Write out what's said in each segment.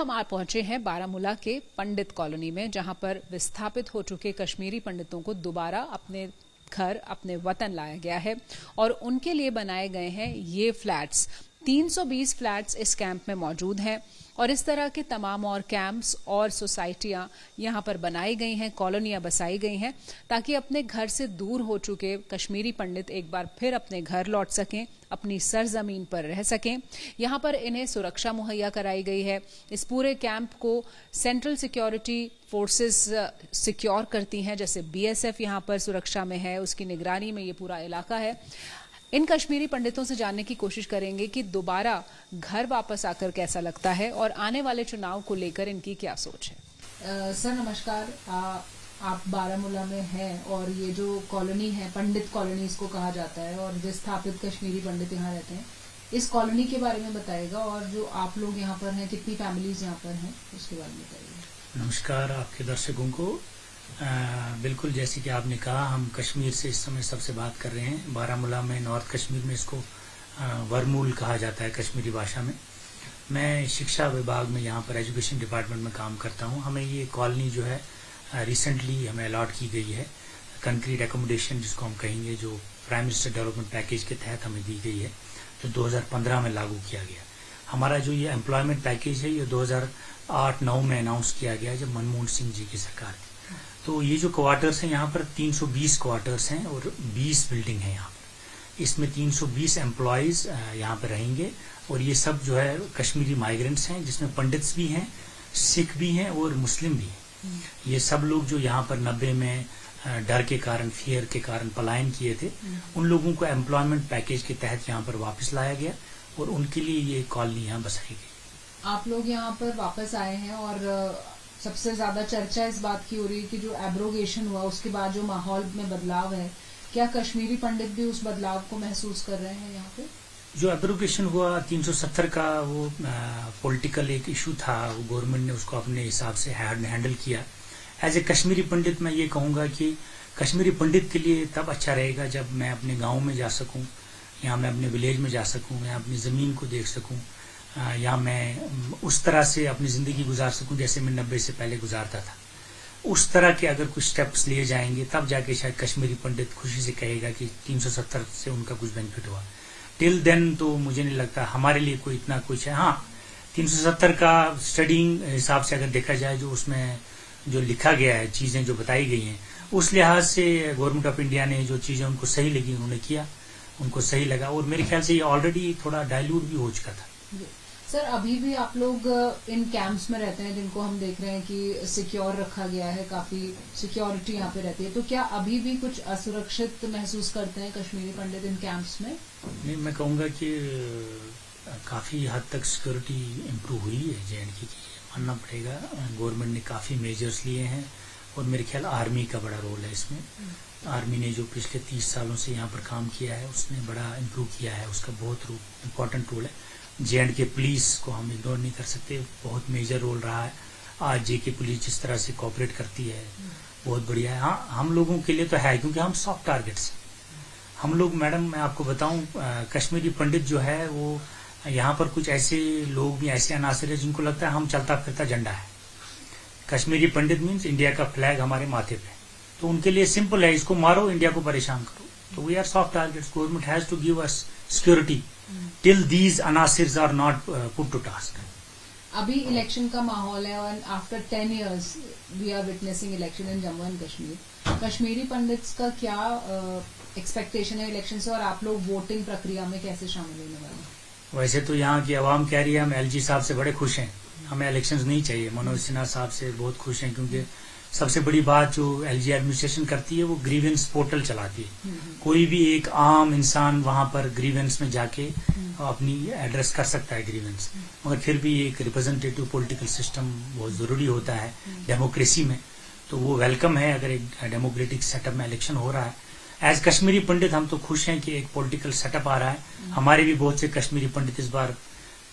हम आ पहुंचे हैं बारामूला के पंडित कॉलोनी में, जहां पर विस्थापित हो चुके कश्मीरी पंडितों को दोबारा अपने घर, अपने वतन लाया गया है और उनके लिए बनाए गए हैं ये फ्लैट्स। 320 फ्लैट्स इस कैंप में मौजूद हैं और इस तरह के तमाम और कैंप्स और सोसाइटियां यहां पर बनाई गई हैं, कॉलोनियां बसाई गई हैं, ताकि अपने घर से दूर हो चुके कश्मीरी पंडित एक बार फिर अपने घर लौट सकें, अपनी सरजमीन पर रह सकें। यहां पर इन्हें सुरक्षा मुहैया कराई गई है। इस पूरे कैंप को सेंट्रल सिक्योरिटी फोर्सेस सिक्योर करती हैं, जैसे बीएसएफ यहां पर सुरक्षा में है, उसकी निगरानी में ये पूरा इलाका है। इन कश्मीरी पंडितों से जानने की कोशिश करेंगे कि दोबारा घर वापस आकर कैसा लगता है और आने वाले चुनाव को लेकर इनकी क्या सोच है। सर नमस्कार, आप बारामूला में हैं और ये जो कॉलोनी है पंडित कॉलोनी इसको कहा जाता है और विस्थापित कश्मीरी पंडित यहाँ रहते हैं, इस कॉलोनी के बारे में बताइएगा और जो आप लोग यहाँ पर हैं, कितनी फैमिलीज यहाँ पर हैं, उसके बारे में बताइएगा। नमस्कार आपके दर्शकों को। बिल्कुल जैसे कि आपने कहा, हम कश्मीर से इस समय सबसे बात कर रहे हैं। बारामूला में, नॉर्थ कश्मीर में इसको वर्मूल कहा जाता है कश्मीरी भाषा में। मैं शिक्षा विभाग में यहाँ पर एजुकेशन डिपार्टमेंट में काम करता हूँ। हमें ये कॉलोनी जो है रिसेंटली हमें अलॉट की गई है, कंक्रीट एकोमोडेशन जिसको हम कहेंगे, जो प्राइम मिनिस्टर डेवलपमेंट पैकेज के तहत हमें दी गई है, जो 2015 में लागू किया गया। हमारा जो ये एम्प्लॉयमेंट पैकेज है ये 2008-9 में अनाउंस किया गया जब मनमोहन सिंह जी की सरकार थी। तो ये जो क्वार्टर्स हैं यहाँ पर 320 क्वार्टर्स हैं और 20 बिल्डिंग है यहाँ पर। इसमें 320 एम्प्लॉयज यहाँ पर रहेंगे और ये सब जो है कश्मीरी माइग्रेंट्स हैं, जिसमें पंडित्स भी हैं, सिख भी हैं और मुस्लिम भी हैं। ये सब लोग जो यहाँ पर 90 में डर के कारण, फियर के कारण पलायन किए थे, उन लोगों को एम्प्लॉयमेंट पैकेज के तहत यहाँ पर वापस लाया गया और उनके लिए ये कॉलोनी यहाँ बसाई गई। आप लोग यहाँ पर वापस आए हैं और सबसे ज्यादा चर्चा इस बात की हो रही है कि जो एब्रोगेशन हुआ उसके बाद जो माहौल में बदलाव है, क्या कश्मीरी पंडित भी उस बदलाव को महसूस कर रहे हैं यहाँ पे? जो एब्रोगेशन हुआ 370 का, वो पॉलिटिकल एक इशू था, वो गवर्नमेंट ने उसको अपने हिसाब से हैंडल किया। एज ए कश्मीरी पंडित मैं ये कहूँगा कि कश्मीरी पंडित के लिए तब अच्छा रहेगा जब मैं अपने गाँव में जा सकूँ, या मैं अपने विलेज में जा सकूँ, या अपनी ज़मीन को देख सकूँ, या मैं उस तरह से अपनी ज़िंदगी गुजार सकूं जैसे मैं 90 से पहले गुजारता था। उस तरह के अगर कुछ स्टेप्स लिए जाएंगे तब जाके शायद कश्मीरी पंडित खुशी से कहेगा कि 370 से उनका कुछ बेनिफिट हुआ। टिल देन तो मुझे नहीं लगता हमारे लिए कोई इतना कुछ है। हाँ, 370 का स्टडिंग हिसाब से अगर देखा जाए, जो उसमें जो लिखा गया है, चीज़ें जो बताई गई हैं, उस लिहाज से गवर्नमेंट ऑफ इंडिया ने जो चीज़ें उनको सही लगी उन्होंने किया, उनको सही लगा और मेरे ख्याल से ये ऑलरेडी थोड़ा डाइल्यूट भी हो चुका था। सर अभी भी आप लोग इन कैंप्स में रहते हैं जिनको हम देख रहे हैं कि सिक्योर रखा गया है, काफी सिक्योरिटी यहाँ पे रहती है, तो क्या अभी भी कुछ असुरक्षित महसूस करते हैं कश्मीरी पंडित इन कैंप्स में? नहीं, मैं कहूँगा कि काफी हद तक सिक्योरिटी इम्प्रूव हुई है जेएंडके की, मानना पड़ेगा। गवर्नमेंट ने काफी मेजर्स लिए हैं और मेरे ख्याल आर्मी का बड़ा रोल है इसमें। आर्मी ने जो पिछले 30 सालों से यहाँ पर काम किया है उसने बड़ा इम्प्रूव किया है, उसका बहुत इम्पोर्टेंट रोल है। जेएंडके पुलिस को हम इग्नोर नहीं कर सकते, बहुत मेजर रोल रहा है। आज जेके पुलिस जिस तरह से कोऑपरेट करती है बहुत बढ़िया है। हाँ, हम लोगों के लिए तो है क्योंकि हम सॉफ्ट टारगेट्स हैं। हम लोग, मैडम मैं आपको बताऊं, कश्मीरी पंडित जो है वो यहाँ पर कुछ ऐसे लोग भी, ऐसे अनासर है जिनको लगता है हम चलता फिरता झंडा है। कश्मीरी पंडित मीन्स इंडिया का फ्लैग हमारे माथे पे, तो उनके लिए सिंपल है, इसको मारो, इंडिया को परेशान करो। तो we are soft targets. Government has to give us security till these अनासिर्स are not put to task. अभी इलेक्शन का माहौल है और after 10 years we are witnessing election in Jammu and Kashmir. Kashmiri Pandits का क्या एक्सपेक्टेशन है इलेक्शन से और आप लोग वोटिंग प्रक्रिया में कैसे शामिल होने वाले हैं? वैसे तो यहाँ की आवाम कह रही है, हम एलजी साहब से बड़े खुश हैं, हमें इलेक्शंस नहीं चाहिए। मनोज सिन्हा साहब से बहुत खुश हैं क्योंकि सबसे बड़ी बात जो एलजी एडमिनिस्ट्रेशन करती है वो ग्रीवेंस पोर्टल चलाती है। कोई भी एक आम इंसान वहां पर ग्रीवेंस में जाके अपनी एड्रेस कर सकता है ग्रीवेंस, मगर फिर भी एक रिप्रेजेंटेटिव पॉलिटिकल सिस्टम बहुत जरूरी होता है डेमोक्रेसी में। तो वो वेलकम है अगर एक डेमोक्रेटिक सेटअप में इलेक्शन हो रहा है। एज कश्मीरी पंडित हम तो खुश हैं कि एक पॉलिटिकल सेटअप आ रहा है। हमारे भी बहुत से कश्मीरी पंडित इस बार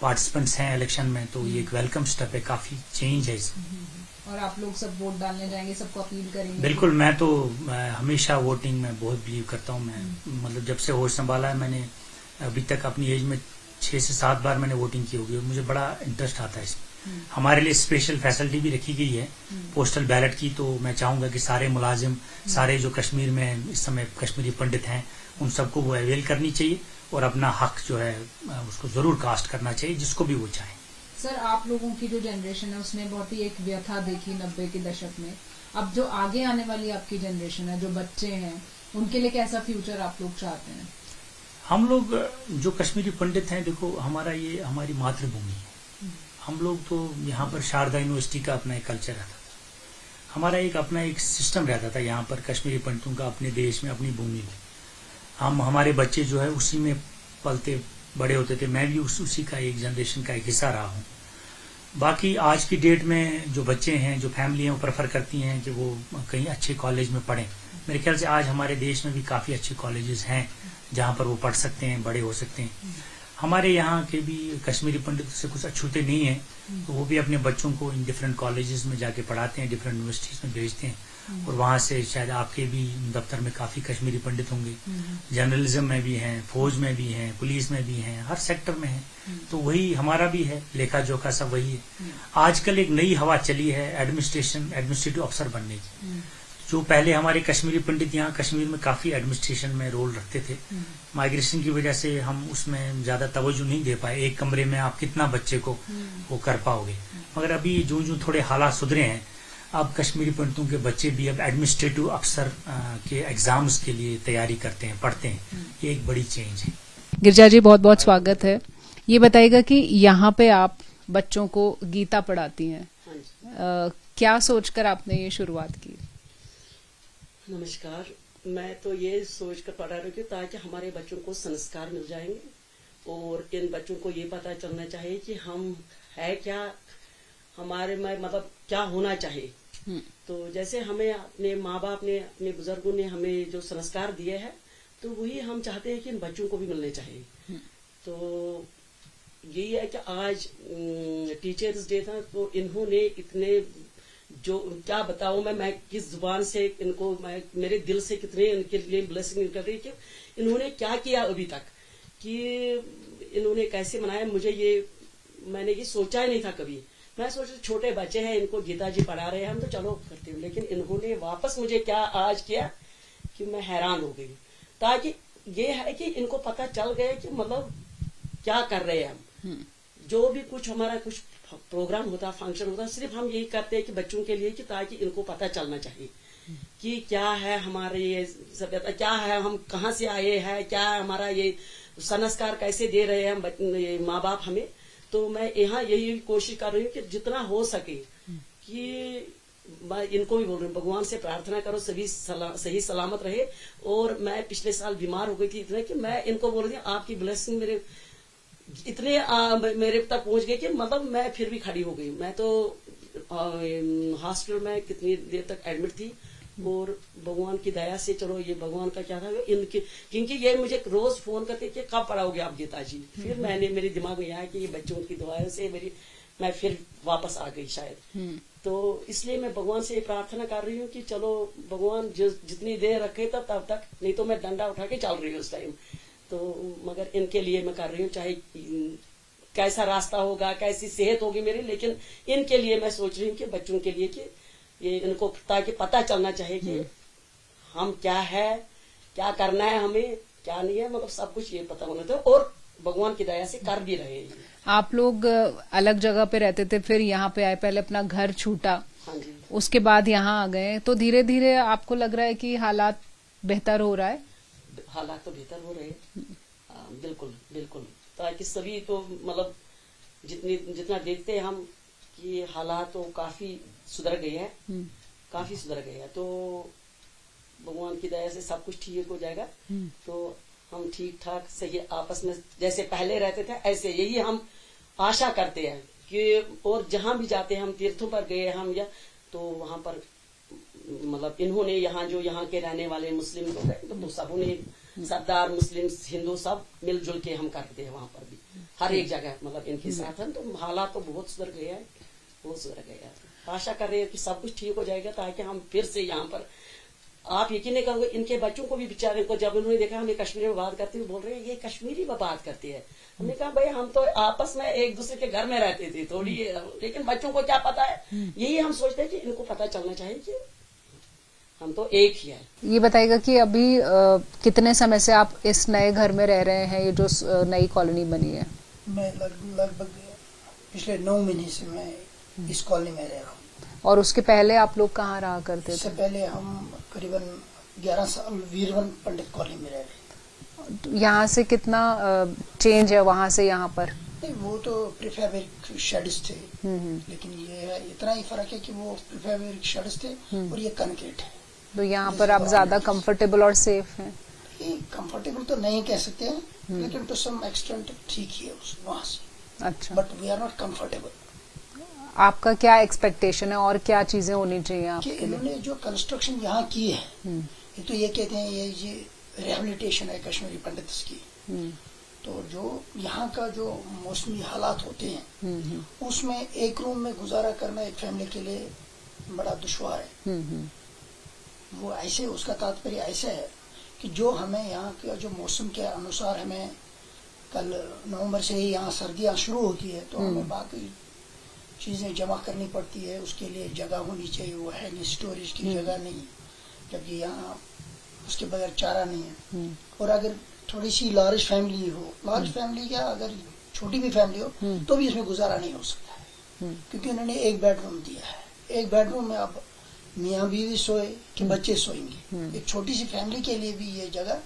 पार्टिसिपेंट्स हैं इलेक्शन में, तो ये एक वेलकम स्टेप है, काफी चेंज है इसमें। और आप लोग सब वोट डालने जाएंगे, सबको अपील करेंगे? बिल्कुल, मैं तो हमेशा वोटिंग में बहुत बिलीव करता हूँ। मैं मतलब जब से होश संभाला है मैंने अभी तक अपनी एज में 6 से 7 बार मैंने वोटिंग की होगी और मुझे बड़ा इंटरेस्ट आता है इसमें। हमारे लिए स्पेशल फैसिलिटी भी रखी गई है पोस्टल बैलेट की। तो मैं चाहूंगा कि सारे मुलाजिम, सारे जो कश्मीर में इस समय कश्मीरी पंडित हैं, उन सबको वो अवेल करनी चाहिए और अपना हक जो है उसको जरूर कास्ट करना चाहिए, जिसको भी वो चाहे। सर, आप लोगों की जो जनरेशन है उसने बहुत ही एक व्यथा देखी 90 के दशक में। अब जो आगे आने वाली आपकी जनरेशन है, जो बच्चे हैं, उनके लिए कैसा फ्यूचर आप लोग चाहते हैं? हम लोग जो कश्मीरी पंडित हैं, देखो ये हमारी मातृभूमि है। हम लोग तो यहाँ पर शारदा यूनिवर्सिटी का अपना एक कल्चर रहता था, हमारा एक अपना एक सिस्टम रहता था यहाँ पर कश्मीरी पंडितों का, अपने देश में, अपनी भूमि में। हमारे बच्चे जो है उसी में पलते बड़े होते थे। मैं भी उसी का एक जनरेशन का एक हिस्सा रहा हूँ। बाकी आज की डेट में जो बच्चे हैं, जो फैमिली हैं, वो प्रेफर करती हैं कि वो कहीं अच्छे कॉलेज में पढ़ें। मेरे ख्याल से आज हमारे देश में भी काफी अच्छे कॉलेजेस हैं जहाँ पर वो पढ़ सकते हैं, बड़े हो सकते हैं। हमारे यहाँ के भी कश्मीरी पंडित से कुछ अछूते नहीं है, तो वो भी अपने बच्चों को इन डिफरेंट कॉलेजेस में जाके पढ़ाते हैं, डिफरेंट यूनिवर्सिटीज में भेजते हैं। और वहां से शायद आपके भी दफ्तर में काफी कश्मीरी पंडित होंगे। जर्नलिज्म में भी हैं, फौज में भी हैं, पुलिस में भी हैं, हर सेक्टर में हैं। तो वही हमारा भी है, लेखा जोखा सब वही है। आजकल एक नई हवा चली है एडमिनिस्ट्रेटिव अफसर बनने की। जो पहले हमारे कश्मीरी पंडित यहाँ कश्मीर में काफी एडमिनिस्ट्रेशन में रोल रखते थे, माइग्रेशन की वजह से हम उसमें ज्यादा तवज्जो नहीं दे पाए। एक कमरे में आप कितना बच्चे को वो कर पाओगे। मगर अभी जो थोड़े हालात सुधरे हैं, अब कश्मीरी पंडितों के बच्चे भी अब एडमिनिस्ट्रेटिव अफसर के एग्जाम्स के लिए तैयारी करते हैं, पढ़ते हैं। ये एक बड़ी चेंज है। गिरजा जी, बहुत बहुत स्वागत है। ये बताइएगा कि यहाँ पे आप बच्चों को गीता पढ़ाती हैं, क्या सोचकर आपने ये शुरुआत की? नमस्कार, मैं तो ये सोचकर पढ़ा रही हूँ ताकि हमारे बच्चों को संस्कार मिल जाएंगे और इन बच्चों को ये पता चलना चाहिए कि हम है क्या, हमारे में मतलब क्या होना चाहिए। तो जैसे हमें अपने माँ बाप ने, अपने बुजुर्गों ने हमें जो संस्कार दिए हैं, तो वही हम चाहते हैं कि इन बच्चों को भी मिलने चाहिए। तो यही है कि आज टीचर्स डे था, तो इन्होंने इतने जो क्या बताऊं मैं किस जुबान से इनको, मैं मेरे दिल से कितने इनके लिए ब्लेसिंग कर रही कि इन्होंने क्या किया अभी तक, कि इन्होंने कैसे मनाया। मैंने ये सोचा ही नहीं था कभी। मैं सोचा छोटे बच्चे हैं, इनको गीता जी पढ़ा रहे हैं, हम तो चलो करते हैं। लेकिन इन्होंने वापस मुझे क्या आज किया कि मैं हैरान हो गई। ताकि ये है कि इनको पता चल गया कि मतलब क्या कर रहे हैं हम। जो भी कुछ हमारा कुछ प्रोग्राम होता, फंक्शन होता, सिर्फ हम यही करते हैं कि बच्चों के लिए, कि ताकि इनको पता चलना चाहिए कि क्या है हमारे ये सभ्यता, क्या है हम कहाँ से आए हैं, क्या है हमारा ये संस्कार कैसे दे रहे हैं माँ बाप हमें। तो मैं यहाँ यही कोशिश कर रही हूँ कि जितना हो सके कि मैं इनको भी बोल रही हूँ, भगवान से प्रार्थना करो सभी सही सलामत रहे। और मैं पिछले साल बीमार हो गई थी इतने कि मैं इनको बोल रही हूँ आपकी ब्लेसिंग मेरे इतने मेरे तक पहुंच गए कि मतलब मैं फिर भी खड़ी हो गई। मैं तो हॉस्पिटल में कितनी देर तक एडमिट थी और भगवान की दया से, चलो ये भगवान का क्या था, इनके क्योंकि ये मुझे रोज फोन करते कि कब पढ़ाओगे आप गीता जी। फिर मैंने मेरे दिमाग में आया कि ये बच्चों की दुआओं से मैं फिर वापस आ गई शायद। तो इसलिए मैं भगवान से प्रार्थना कर रही हूँ कि चलो भगवान जितनी देर रखे तब तक, नहीं तो मैं डंडा उठा के चल रही हूँ उस टाइम। तो मगर इनके लिए मैं कर रही हूँ, चाहे कैसा रास्ता होगा, कैसी सेहत होगी मेरी, लेकिन इनके लिए मैं सोच रही हूँ कि बच्चों के लिए कि ये इनको ताकि पता चलना चाहिए कि हम क्या है, क्या करना है हमें, क्या नहीं है, मतलब सब कुछ ये पता होना चाहिए। और भगवान की दया से कर भी रहे हैं। आप लोग अलग जगह पे रहते थे, फिर यहाँ पे आए, पहले अपना घर छूटा, हाँ जी, उसके बाद यहाँ आ गए, तो धीरे धीरे आपको लग रहा है कि हालात बेहतर हो रहा है? हालात तो बेहतर हो रहे हैं, बिल्कुल बिल्कुल। ताकि सभी तो मतलब जितना देखते हैं हम कि हालात तो काफी सुधर गए हैं, काफी सुधर गए हैं। तो भगवान की दया से सब कुछ ठीक हो जाएगा। तो हम ठीक ठाक सही आपस में जैसे पहले रहते थे, ऐसे यही हम आशा करते हैं कि और जहां भी जाते हैं हम, तीर्थों पर गए हम या तो वहां पर मतलब इन्होंने यहाँ जो यहाँ के रहने वाले मुस्लिम लोग हैं तो सबों ने, सरदार मुस्लिम हिंदू सब मिलजुल के हम करते हैं वहां पर भी, हर एक जगह मतलब इनके साथ हैं। तो हालात तो बहुत सुधर गए हैं, बहुत सुधर गए हैं। आशा कर रहे हैं कि सब कुछ ठीक हो जाएगा ताकि हम फिर से यहाँ पर आप यकीन नहीं करोगे, इनके बच्चों को भी बेचारे को जब उन्होंने देखा हमें कश्मीरी में बात करते हुए बोल रहे हैं ये कश्मीरी में बात करती है। हमने कहा भाई हम तो आपस में एक दूसरे के घर में रहते थे थोड़ी, लेकिन बच्चों को क्या पता है, यही हम सोचते हैं कि इनको पता चलना चाहिए कि हम तो एक ही है। ये बताइएगा कि अभी कितने समय से आप इस नए घर में रह रहे हैं, ये जो नई कॉलोनी बनी है? मैं लगभग पिछले 9 महीने से मैं इस कॉलोनी में रह रहा हूँ। और उसके पहले आप लोग कहाँ रहा करते इससे थे? पहले हम करीबन 11 साल वीरवन पंडित कॉलोनी में रह रहे। यहाँ से कितना चेंज है वहाँ से यहाँ पर? नहीं, वो तो प्रीफैब्रिक शेड्स थे, लेकिन ये है इतना ही फर्क है कि वो प्रीफैब्रिक शेड्स थे और ये कंक्रीट है। तो यहाँ पर आप ज्यादा कंफर्टेबल और सेफ हैं? कंफर्टेबल तो नहीं कह सकते हैं, लेकिन टू सम एक्सटेंट ठीक ही है वहाँ से। अच्छा, but we are not comfortable. आपका क्या एक्सपेक्टेशन है और क्या चीजें होनी चाहिए कि आपके लिए? इन्होंने जो कंस्ट्रक्शन यहाँ की है, ये तो ये कहते हैं ये रिहेबिलिटेशन है कश्मीरी पंडित्स की। तो जो यहाँ का जो मौसमी हालात होते हैं उसमें एक रूम में गुजारा करना एक फैमिली के लिए बड़ा दुश्वार है। वो ऐसे, उसका तात्पर्य ऐसा है कि जो हमें यहाँ के जो मौसम के अनुसार हमें कल नवंबर से ही यहाँ सर्दियाँ शुरू होती है, तो हमें बाकी चीजें जमा करनी पड़ती है, उसके लिए जगह होनी चाहिए। वो है नहीं, स्टोरेज की जगह नहीं, जबकि यहाँ उसके बगैर चारा नहीं है। और अगर थोड़ी सी लार्ज फैमिली हो, लार्ज फैमिली क्या, अगर छोटी भी फैमिली हो तो भी इसमें गुजारा नहीं हो सकता है, क्योंकि उन्होंने एक बेडरूम दिया है। एक बेडरूम में अब मियाँ बीवी सोए कि बच्चे सोएंगे। एक छोटी सी फैमिली के लिए भी ये जगह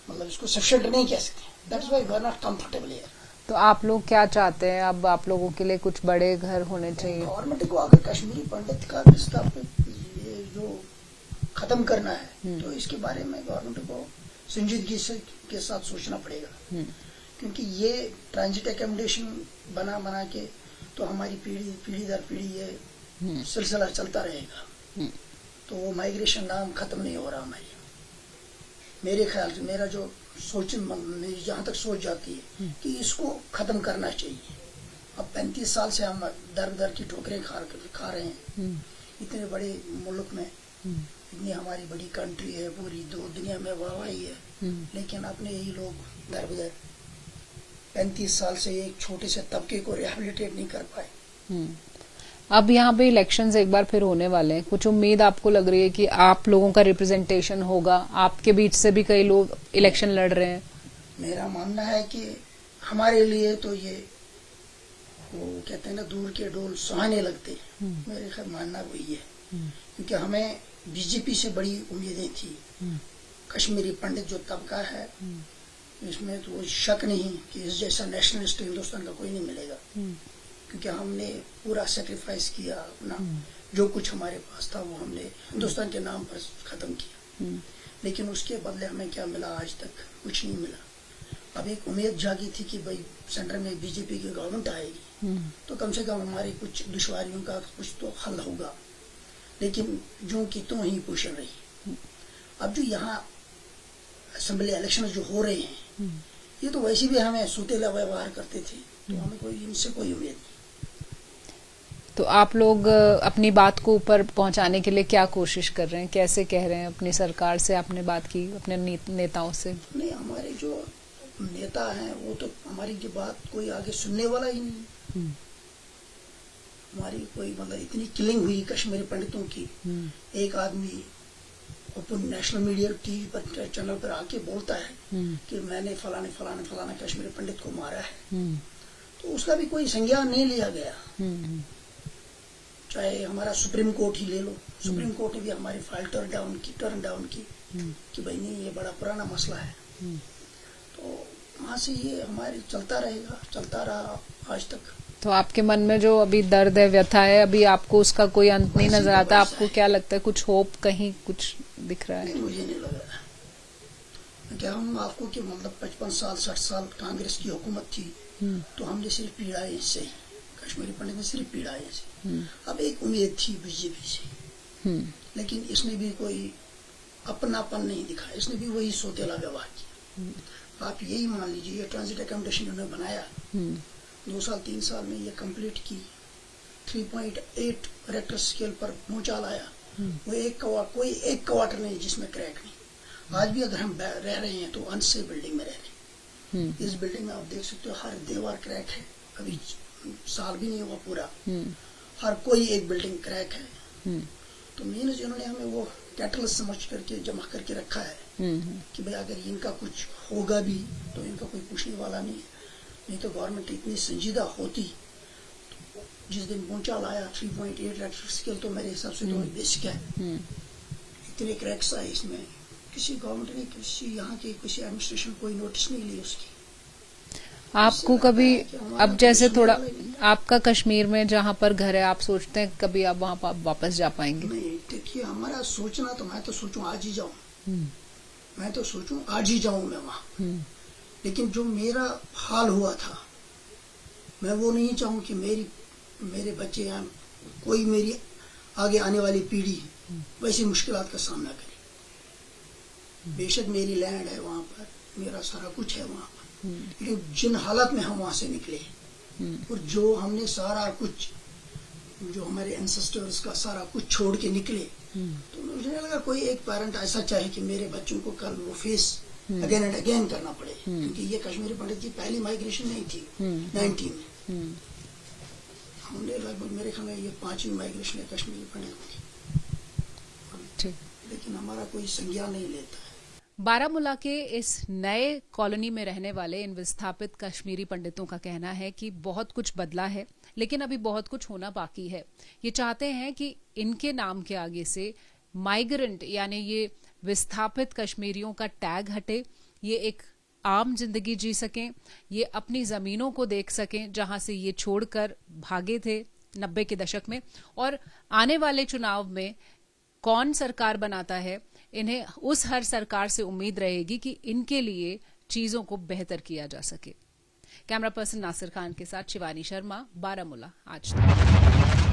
मतलब इसको सफिशिएंट नहीं कह सकते। That's why we are not comfortable here. तो आप लोग क्या चाहते हैं? अब आप लोगों के लिए कुछ बड़े घर होने चाहिए? गवर्नमेंट को अगर कश्मीरी पंडित का विस्थापित ये जो खत्म करना है, तो इसके बारे में गवर्नमेंट को संजीदगी के साथ सोचना पड़ेगा, क्योंकि ये ट्रांजिट एकोमोडेशन बना के तो हमारी पीढ़ी दर पीढ़ी ये सिलसिला चलता रहेगा। तो वो माइग्रेशन नाम खत्म नहीं हो रहा हमारी। मेरे ख्याल से मेरा जो मेरी जहाँ तक सोच जाती है कि इसको खत्म करना चाहिए। अब 35 साल से हम दर की ठोकरें खा रहे हैं इतने बड़े मुल्क में, इतनी हमारी बड़ी कंट्री है, पूरी दुनिया में वाहवाही है, लेकिन अपने ही लोग दर 35 साल से एक छोटे से तबके को रिहेबिलिटेट नहीं कर पाए। अब यहाँ पे इलेक्शंस एक बार फिर होने वाले हैं, कुछ उम्मीद आपको लग रही है कि आप लोगों का रिप्रेजेंटेशन होगा? आपके बीच से भी कई लोग इलेक्शन लड़ रहे हैं। मेरा मानना है कि हमारे लिए तो ये वो कहते हैं ना, दूर के डोल सुहाने लगते। मेरे ख्याल मानना वही है, क्योंकि हमें बीजेपी से बड़ी उम्मीदें थी। कश्मीरी पंडित जो तबका है, इसमें तो शक नहीं कि इस जैसा नेशनलिस्ट हिंदुस्तान का कोई नहीं मिलेगा, क्योंकि हमने पूरा सेक्रीफाइस किया अपना, जो कुछ हमारे पास था वो हमने हिंदुस्तान के नाम पर खत्म किया। लेकिन उसके बदले हमें क्या मिला? आज तक कुछ नहीं मिला। अब एक उम्मीद जागी थी कि भाई सेंटर में बीजेपी की गवर्नमेंट आएगी तो कम से कम हमारी कुछ दुश्वारियों का कुछ तो हल होगा, लेकिन जो की तो ही पोषण रही। अब जो यहाँ असेंबली इलेक्शन जो हो रहे हैं, ये तो वैसे भी हमें सुतेला व्यवहार करते थे, तो हमें कोई इनसे कोई उम्मीद नहीं। तो आप लोग अपनी बात को ऊपर पहुंचाने के लिए क्या कोशिश कर रहे हैं? कैसे कह रहे हैं? अपनी सरकार से आपने बात की, अपने नेताओं से? नहीं, हमारे जो नेता हैं वो तो हमारी की बात कोई आगे सुनने वाला ही नहीं। हमारी कोई मतलब इतनी किलिंग हुई कश्मीरी पंडितों की, एक आदमी ओपन नेशनल मीडिया टीवी पर चैनल पर आके बोलता है कि मैंने फलाना कश्मीरी पंडित को मारा है, तो उसका भी कोई संज्ञान नहीं लिया गया। चाहे हमारा सुप्रीम कोर्ट ही ले लो, सुप्रीम कोर्ट ने भी हमारी फाइल टर्न डाउन की कि भाई नहीं, ये बड़ा पुराना मसला है। तो वहां से ये हमारे चलता रहा आज तक। तो आपके मन में जो अभी दर्द है, व्यथा है, अभी आपको उसका कोई अंत नहीं नजर आता? आपको क्या लगता है, कुछ होप कहीं कुछ दिख रहा है? नहीं, मुझे नहीं लग रहा। क्या हम आपको कि मतलब 55 साल 60 साल कांग्रेस की हुकूमत थी, तो हमने सिर्फ पीड़ा इससे, कश्मीरी पंडित ने सिर्फ पीड़ा इससे। अब एक उम्मीद थी बीजेपी से, लेकिन इसने भी कोई अपनापन नहीं दिखाया, इसने भी वही सोतेला व्यवहार किया। आप यही मान लीजिए, ये ट्रांजिट एकोमोडेशन उन्होंने बनाया, 2 साल 3 साल में ये कंप्लीट की, 3.8 रेक्टर स्केल पर पहुंचा लाया, वो कोई एक क्वार्टर नहीं जिसमें क्रैक नहीं। आज भी अगर हम रह रहे हैं तो अनसेफ बिल्डिंग में रह रहे हैं। इस बिल्डिंग में आप देख सकते हो हर दीवार क्रैक है, अभी साल भी नहीं हुआ पूरा, हर कोई एक बिल्डिंग क्रैक है। तो मीन्स इन्होंने हमें वो कैटलिस्ट समझ करके जमा करके रखा है कि भाई अगर इनका कुछ होगा भी तो इनका कोई पूछने वाला नहीं है। नहीं तो गवर्नमेंट इतनी संजीदा होती, तो जिस दिन भूचाल आया 3.8 रेक्टर स्केल तो मेरे हिसाब से तो बेसिक है। इतने क्रैक्स आए इसमें, किसी गवर्नमेंट ने, किसी यहाँ की किसी एडमिनिस्ट्रेशन कोई नोटिस नहीं ली उसकी। आपको कभी अब जैसे थोड़ा आपका कश्मीर में जहाँ पर घर है, आप सोचते हैं कभी आप वहाँ पर वापस जा पाएंगे? नहीं, देखिए हमारा सोचना तो मैं तो सोचूं आज ही जाऊं, मैं तो सोचूं आज ही जाऊं मैं वहाँ। लेकिन जो मेरा हाल हुआ था, मैं वो नहीं चाहूं कि मेरे बच्चे या कोई मेरी आगे आने वाली पीढ़ी वैसी मुश्किलात का सामना करे। बेशक मेरी लैंड है वहाँ पर, मेरा सारा कुछ है वहाँ पर, लेकिन जिन हालत में हम वहाँ से निकले और जो हमने सारा कुछ, जो हमारे एंसेस्टर्स का सारा कुछ छोड़ के निकले, तो मुझे लगा कोई एक पेरेंट ऐसा चाहे कि मेरे बच्चों को कल वो फेस अगेन एंड अगेन करना पड़े, क्योंकि ये कश्मीरी पंडित की पहली माइग्रेशन नहीं थी 90 में। हमने लगभग मेरे ख्याल में ये 5वीं माइग्रेशन है कश्मीरी पंडित की, लेकिन हमारा कोई संज्ञान नहीं लेता है। बारामूला के इस नए कॉलोनी में रहने वाले इन विस्थापित कश्मीरी पंडितों का कहना है कि बहुत कुछ बदला है, लेकिन अभी बहुत कुछ होना बाकी है। ये चाहते हैं कि इनके नाम के आगे से माइग्रेंट यानी ये विस्थापित कश्मीरियों का टैग हटे, ये एक आम जिंदगी जी सकें, ये अपनी जमीनों को देख सकें जहां से ये छोड़कर भागे थे 90 के दशक में, और आने वाले चुनाव में कौन सरकार बनाता है, इन्हें उस हर सरकार से उम्मीद रहेगी कि इनके लिए चीजों को बेहतर किया जा सके। कैमरा पर्सन नासिर खान के साथ शिवानी शर्मा, बारामूला आज तक।